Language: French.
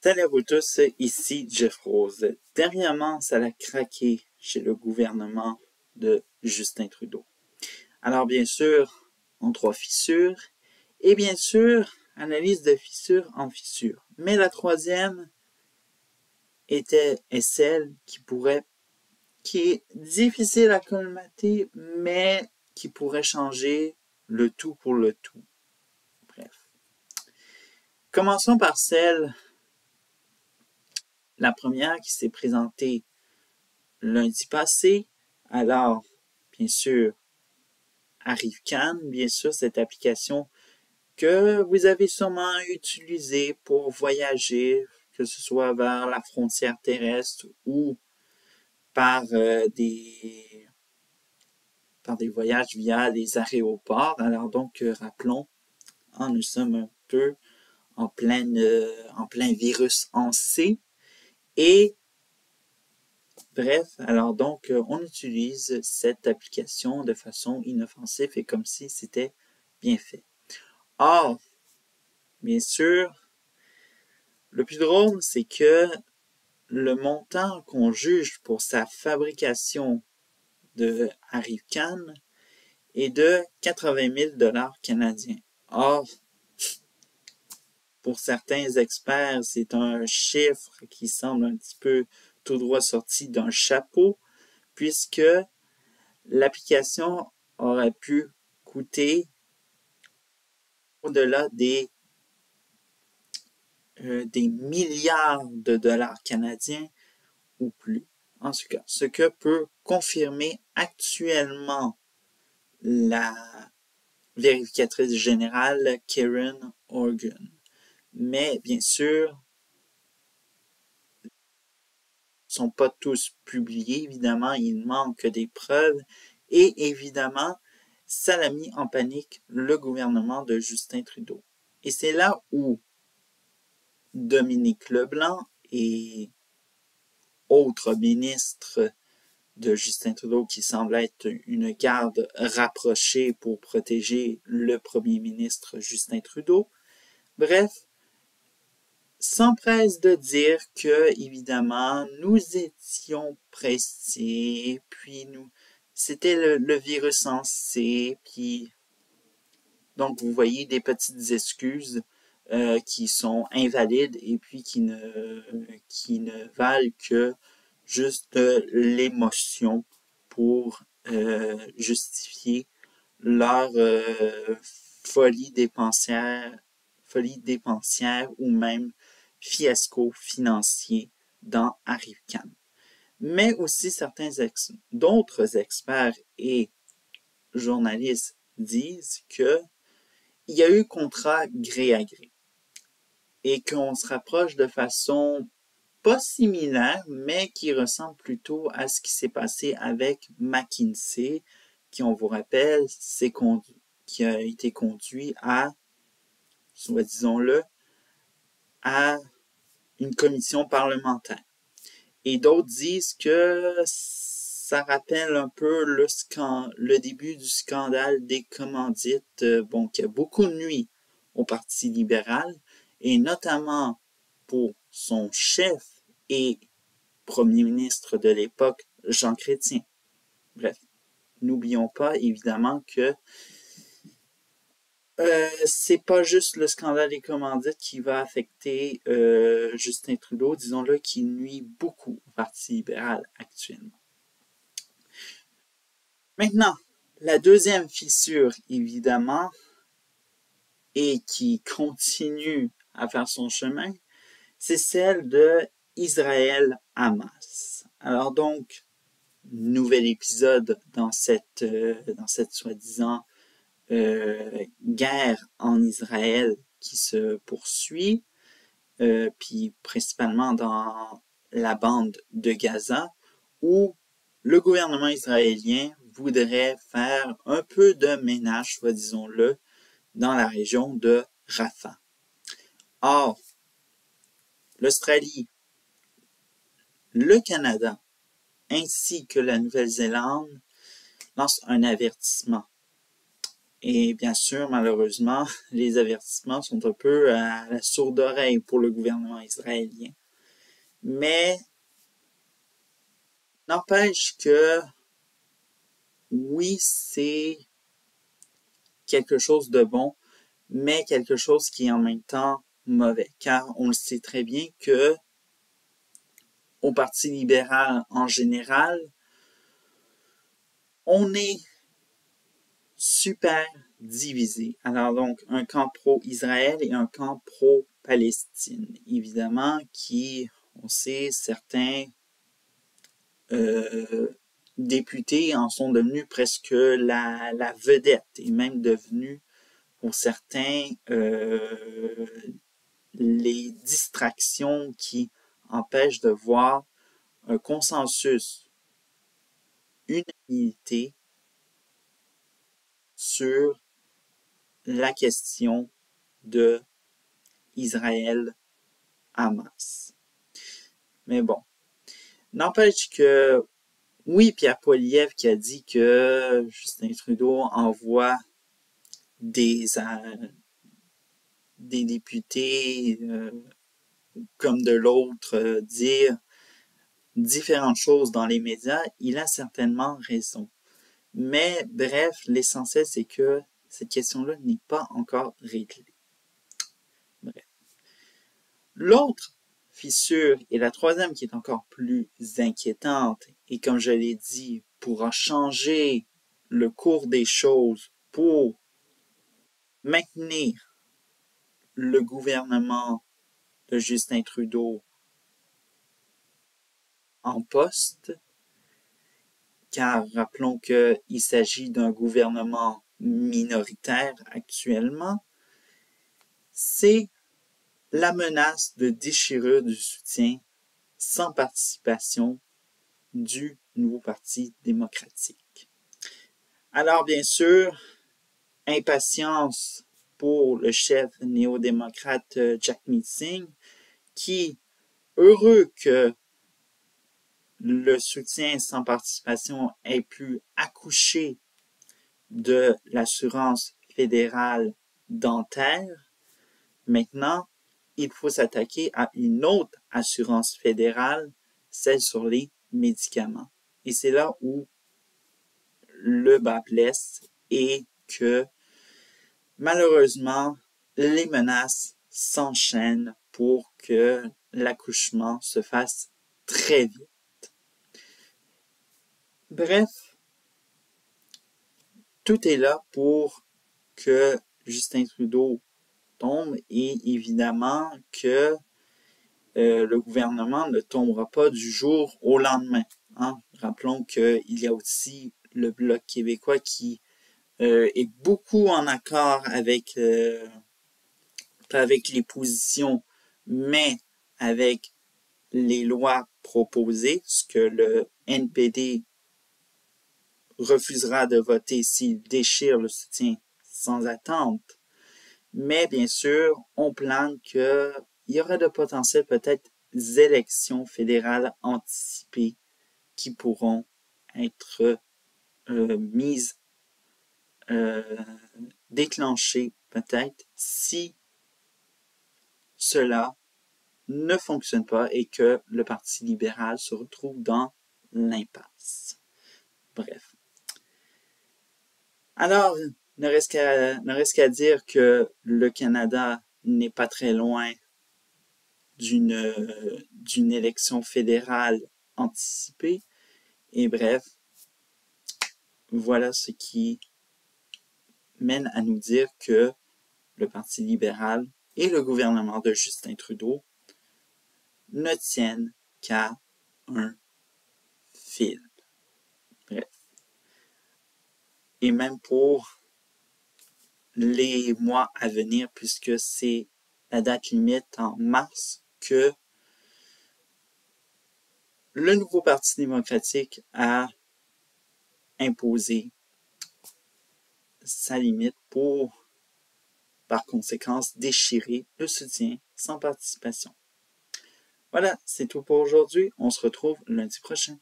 Salut à vous tous, ici Jeff Rose. Dernièrement, ça a craqué chez le gouvernement de Justin Trudeau. Alors bien sûr, en 3 fissures, et bien sûr, analyse de fissure en fissure. Mais la troisième est celle qui est difficile à colmater, mais qui pourrait changer le tout pour le tout. Bref. Commençons par la première qui s'est présentée lundi passé. Alors, bien sûr, ArriveCan, bien sûr, cette application que vous avez sûrement utilisée pour voyager, que ce soit vers la frontière terrestre ou par des voyages via les aéroports. Alors donc, rappelons, nous sommes un peu en plein virus en C. Et bref, alors donc, on utilise cette application de façon inoffensive et comme si c'était bien fait. Or, bien sûr, le plus drôle, c'est que le montant qu'on juge pour sa fabrication de ArriveCan est de 80 000 $ canadiens. Or, pour certains experts, c'est un chiffre qui semble un petit peu tout droit sorti d'un chapeau, puisque l'application aurait pu coûter au-delà des milliards de dollars canadiens ou plus. En tout cas, ce que peut confirmer actuellement la vérificatrice générale Karen Horgan. Mais bien sûr, ils ne sont pas tous publiés. Évidemment, il manque des preuves. Et évidemment, ça l'a mis en panique le gouvernement de Justin Trudeau. Et c'est là où Dominique Leblanc et autres ministres de Justin Trudeau qui semble être une garde rapprochée pour protéger le premier ministre Justin Trudeau. Bref, s'empresse de dire que, évidemment, nous étions pressés, puis c'était le virus en C, puis donc vous voyez des petites excuses qui sont invalides et puis qui ne valent que juste l'émotion pour justifier leur folie dépensière ou même fiasco financier dans ArriveCan. Mais aussi d'autres experts et journalistes disent que il y a eu contrat gré à gré et qu'on se rapproche de façon pas similaire, mais qui ressemble plutôt à ce qui s'est passé avec McKinsey, qui, on vous rappelle, qui a été conduit à, soit disons-le, à une commission parlementaire. Et d'autres disent que ça rappelle un peu le début du scandale des commandites, qui a beaucoup nuit au Parti libéral, et notamment pour son chef et premier ministre de l'époque, Jean Chrétien. Bref, n'oublions pas évidemment que c'est pas juste le scandale des commandites qui va affecter Justin Trudeau, disons-le, qui nuit beaucoup au Parti libéral actuellement. Maintenant, la deuxième fissure, évidemment, et qui continue à faire son chemin, c'est celle de Israël-Hamas. Alors donc, nouvel épisode dans cette soi-disant guerre en Israël qui se poursuit, puis principalement dans la bande de Gaza, où le gouvernement israélien voudrait faire un peu de ménage, soit disons-le, dans la région de Rafah. Or, l'Australie, le Canada, ainsi que la Nouvelle-Zélande lancent un avertissement. Et bien sûr, malheureusement, les avertissements sont un peu à la sourde oreille pour le gouvernement israélien. Mais n'empêche que oui, c'est quelque chose de bon, mais quelque chose qui est en même temps mauvais. Car on le sait très bien que au Parti libéral en général, on est super divisé. Alors donc, un camp pro-Israël et un camp pro-Palestine. Évidemment, qui, on sait, certains députés en sont devenus presque la vedette et même devenus, pour certains, les distractions qui empêchent de voir un consensus, une unité sur la question de Israël-Hamas. Mais bon, n'empêche que, oui, Pierre Poilievre qui a dit que Justin Trudeau envoie des députés comme de l'autre dire différentes choses dans les médias, il a certainement raison. Mais bref, l'essentiel, c'est que cette question-là n'est pas encore réglée. Bref. L'autre fissure, et la troisième qui est encore plus inquiétante, et comme je l'ai dit, pourra changer le cours des choses pour maintenir le gouvernement de Justin Trudeau en poste, car rappelons qu'il s'agit d'un gouvernement minoritaire actuellement, c'est la menace de déchirure du soutien sans participation du nouveau Parti démocratique. Alors bien sûr, impatience pour le chef néo-démocrate Jagmeet Singh, qui, heureux que le soutien sans participation ait pu accoucher de l'assurance fédérale dentaire, maintenant, il faut s'attaquer à une autre assurance fédérale, celle sur les médicaments. Et c'est là où le bas blesse et que malheureusement, les menaces s'enchaînent pour que l'accouchement se fasse très vite. Bref, tout est là pour que Justin Trudeau tombe et évidemment que le gouvernement ne tombera pas du jour au lendemain. Hein? Rappelons qu'il y a aussi le Bloc québécois qui est beaucoup en accord avec les positions, mais avec les lois proposées, ce que le NPD refusera de voter s'il déchire le soutien sans attente. Mais bien sûr, on plane qu'il y aura de potentielles peut-être élections fédérales anticipées qui pourront être mises, déclenchées peut-être si cela ne fonctionne pas et que le Parti libéral se retrouve dans l'impasse. Bref. Alors, ne reste qu'à dire que le Canada n'est pas très loin d'une élection fédérale anticipée. Et bref, voilà ce qui mène à nous dire que le Parti libéral et le gouvernement de Justin Trudeau ne tiennent qu'à un fil. Bref. Et même pour les mois à venir, puisque c'est la date limite en mars que le nouveau Parti démocratique a imposé sa limite pour, par conséquence, déchirer le soutien sans participation. Voilà, c'est tout pour aujourd'hui. On se retrouve lundi prochain.